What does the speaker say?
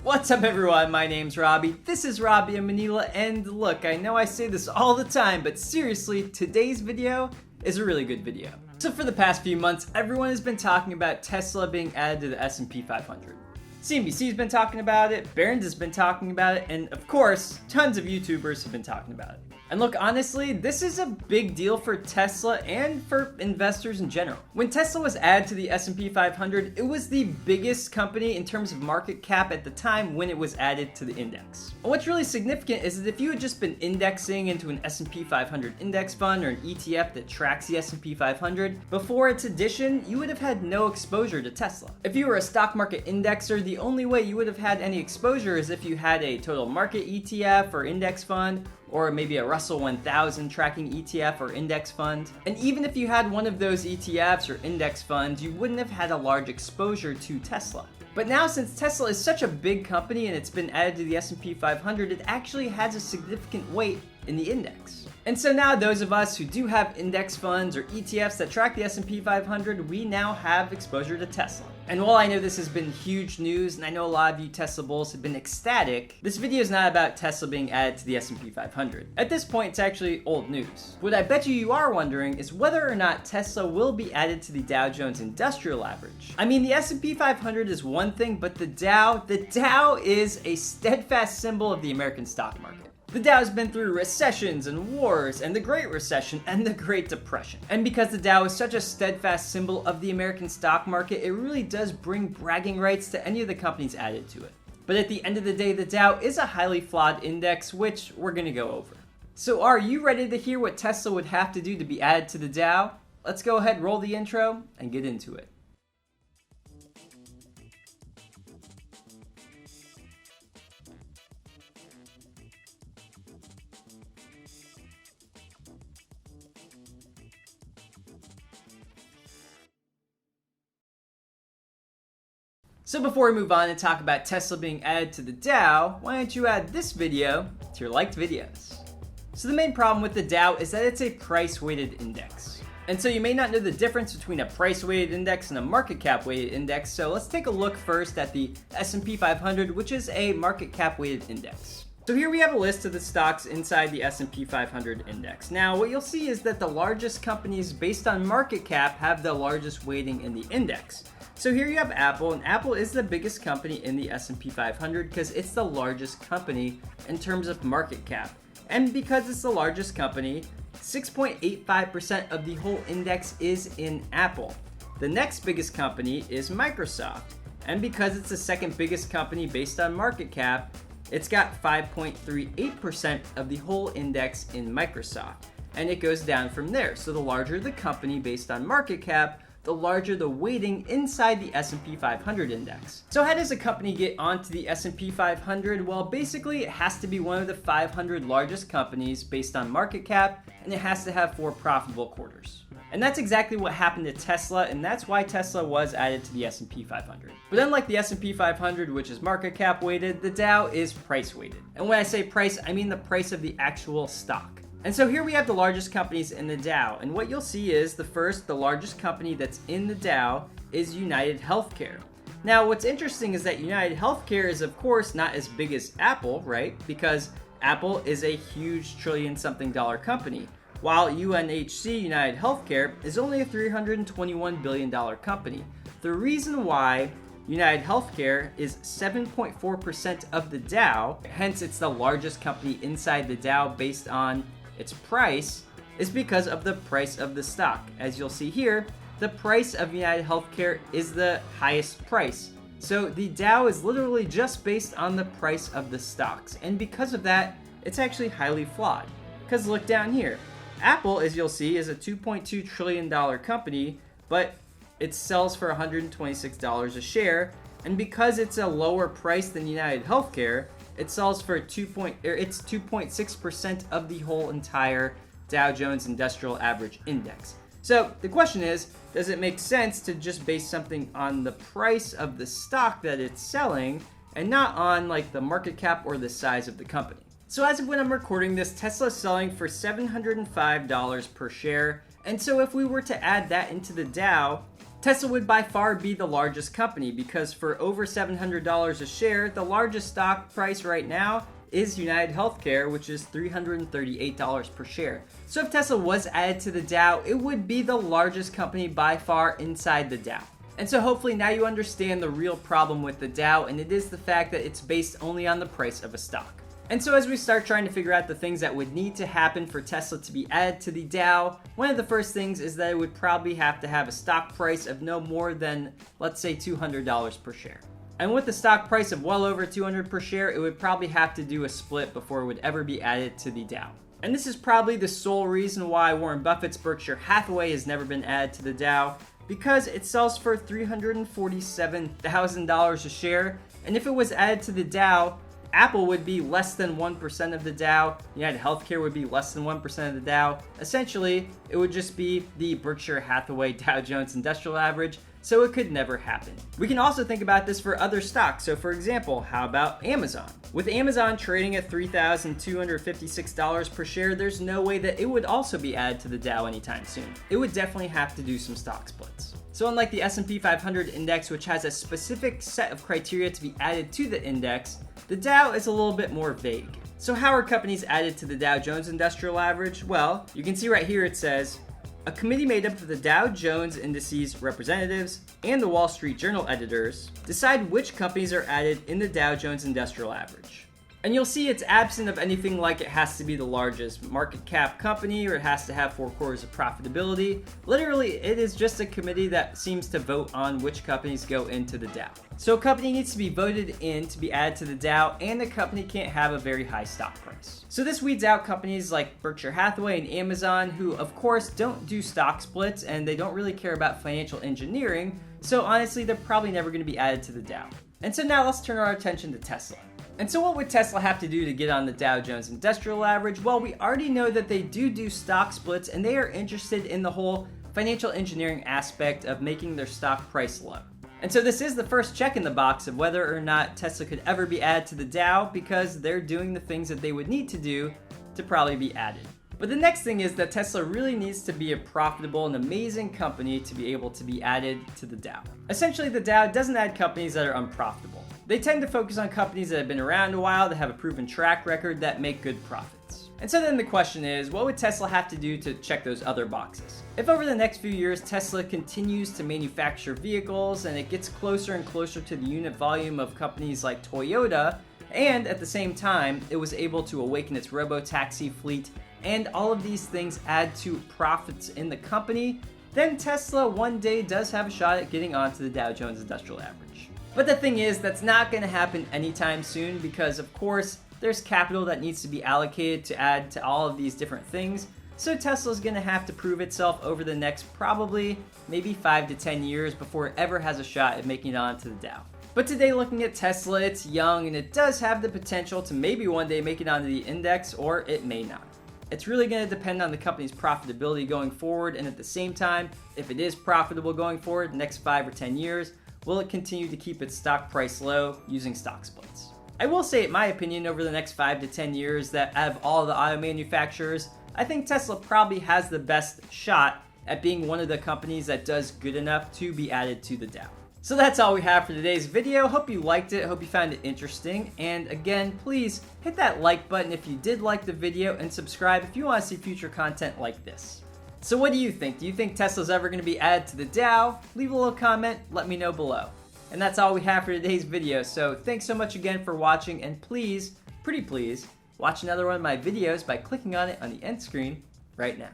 What's up everyone, my name's Robbie, this is Robbie in Manila, and look, I know I say this all the time, but seriously, today's video is a really good video. So for the past few months, everyone has been talking about Tesla being added to the S&P 500. CNBC's been talking about it, Barron's has been talking about it, and of course, tons of YouTubers have been talking about it. And look, honestly, this is a big deal for Tesla and for investors in general. When Tesla was added to the S&P 500, it was the biggest company in terms of market cap at the time when it was added to the index. And what's really significant is that if you had just been indexing into an S&P 500 index fund or an ETF that tracks the S&P 500, before its addition, you would have had no exposure to Tesla. If you were a stock market indexer, the only way you would have had any exposure is if you had a total market ETF or index fund, or maybe a Russell 1000 tracking ETF or index fund. And even if you had one of those ETFs or index funds, you wouldn't have had a large exposure to Tesla. But now, since Tesla is such a big company and it's been added to the S&P 500, it actually has a significant weight in the index. And so now those of us who do have index funds or ETFs that track the S&P 500, we now have exposure to Tesla. And while I know this has been huge news, and I know a lot of you Tesla bulls have been ecstatic, this video is not about Tesla being added to the S&P 500. At this point, it's actually old news. What I bet you are wondering is whether or not Tesla will be added to the Dow Jones Industrial Average. I mean, the S&P 500 is one thing, but the Dow is a steadfast symbol of the American stock market. The Dow has been through recessions and wars and the Great Recession and the Great Depression. And because the Dow is such a steadfast symbol of the American stock market, it really does bring bragging rights to any of the companies added to it. But at the end of the day, the Dow is a highly flawed index, which we're gonna go over. So are you ready to hear what Tesla would have to do to be added to the Dow? Let's go ahead, roll the intro, and get into it. So before we move on and talk about Tesla being added to the Dow, why don't you add this video to your liked videos? So the main problem with the Dow is that it's a price-weighted index. And so you may not know the difference between a price-weighted index and a market cap-weighted index, so let's take a look first at the S&P 500, which is a market cap-weighted index. So here we have a list of the stocks inside the S&P 500 index. Now what you'll see is that the largest companies based on market cap have the largest weighting in the index. So here you have Apple, and Apple is the biggest company in the S&P 500 because it's the largest company in terms of market cap. And because it's the largest company, 6.85% of the whole index is in Apple. The next biggest company is Microsoft. And because it's the second biggest company based on market cap, it's got 5.38% of the whole index in Microsoft. And it goes down from there. So the larger the company based on market cap, the larger the weighting inside the S&P 500 index. So how does a company get onto the S&P 500? Well, basically it has to be one of the 500 largest companies based on market cap, and it has to have 4 profitable quarters. And that's exactly what happened to Tesla, and that's why Tesla was added to the S&P 500. But unlike the S&P 500, which is market cap weighted, the Dow is price weighted. And when I say price, I mean the price of the actual stock. And so here we have the largest companies in the Dow, and what you'll see is the largest company that's in the Dow is United Healthcare. Now what's interesting is that United Healthcare is of course not as big as Apple, right? Because Apple is a huge trillion-something dollar company, while UNHC, United Healthcare, is only a $321 billion company. The reason why United Healthcare is 7.4% of the Dow, hence it's the largest company inside the Dow based on its price, is because of the price of the stock. As you'll see here, the price of United Healthcare is the highest price. So the Dow is literally just based on the price of the stocks. And because of that, it's actually highly flawed. Because look down here. Apple, as you'll see, is a $2.2 trillion company, but it sells for $126 a share. And because it's a lower price than United Healthcare, it sells for it's 2.6% of the whole entire Dow Jones Industrial Average index. So the question is, does it make sense to just base something on the price of the stock that it's selling and not on like the market cap or the size of the company? So as of when I'm recording this, Tesla is selling for $705 per share. And so if we were to add that into the Dow, Tesla would by far be the largest company because for over $700 a share, the largest stock price right now is United Healthcare, which is $338 per share. So if Tesla was added to the Dow, it would be the largest company by far inside the Dow. And so hopefully now you understand the real problem with the Dow, and it is the fact that it's based only on the price of a stock. And so as we start trying to figure out the things that would need to happen for Tesla to be added to the Dow, one of the first things is that it would probably have to have a stock price of no more than, let's say, $200 per share. And with the stock price of well over $200 per share, it would probably have to do a split before it would ever be added to the Dow. And this is probably the sole reason why Warren Buffett's Berkshire Hathaway has never been added to the Dow, because it sells for $347,000 a share, and if it was added to the Dow, Apple would be less than 1% of the Dow, United Healthcare would be less than 1% of the Dow. Essentially, it would just be the Berkshire Hathaway Dow Jones Industrial Average, so it could never happen. We can also think about this for other stocks. So for example, how about Amazon? With Amazon trading at $3,256 per share, there's no way that it would also be added to the Dow anytime soon. It would definitely have to do some stock splits. So unlike the S&P 500 index, which has a specific set of criteria to be added to the index, the Dow is a little bit more vague. So how are companies added to the Dow Jones Industrial Average? Well, you can see right here it says, a committee made up of the Dow Jones Indices representatives and the Wall Street Journal editors decide which companies are added in the Dow Jones Industrial Average. And you'll see it's absent of anything like it has to be the largest market cap company or it has to have 4 quarters of profitability. Literally, it is just a committee that seems to vote on which companies go into the Dow. So a company needs to be voted in to be added to the Dow, and the company can't have a very high stock price. So this weeds out companies like Berkshire Hathaway and Amazon, who of course don't do stock splits and they don't really care about financial engineering. So honestly, they're probably never going to be added to the Dow. And so now let's turn our attention to Tesla. And so what would Tesla have to do to get on the Dow Jones Industrial Average? Well, we already know that they do stock splits, and they are interested in the whole financial engineering aspect of making their stock price low. And so this is the first check in the box of whether or not Tesla could ever be added to the Dow, because they're doing the things that they would need to do to probably be added. But the next thing is that Tesla really needs to be a profitable and amazing company to be able to be added to the Dow. Essentially, the Dow doesn't add companies that are unprofitable. They tend to focus on companies that have been around a while, that have a proven track record, that make good profits. And so then the question is, what would Tesla have to do to check those other boxes? If over the next few years Tesla continues to manufacture vehicles and it gets closer and closer to the unit volume of companies like Toyota, and at the same time it was able to awaken its robo-taxi fleet, and all of these things add to profits in the company, then Tesla one day does have a shot at getting onto the Dow Jones Industrial Average. But the thing is, that's not going to happen anytime soon because, of course, there's capital that needs to be allocated to add to all of these different things. So Tesla's going to have to prove itself over the next probably maybe 5 to 10 years before it ever has a shot at making it onto the Dow. But today, looking at Tesla, it's young and it does have the potential to maybe one day make it onto the index, or it may not. It's really going to depend on the company's profitability going forward, and at the same time, if it is profitable going forward the next 5 or 10 years, will it continue to keep its stock price low using stock splits? I will say, in my opinion, over the next 5 to 10 years, that out of all the auto manufacturers, I think Tesla probably has the best shot at being one of the companies that does good enough to be added to the Dow. So that's all we have for today's video. Hope you liked it, hope you found it interesting, and again, please hit that like button if you did like the video, and subscribe if you want to see future content like this. So what do you think? Do you think Tesla's ever going to be added to the Dow? Leave a little comment, let me know below. And that's all we have for today's video, so thanks so much again for watching, and please, pretty please, watch another one of my videos by clicking on it on the end screen right now.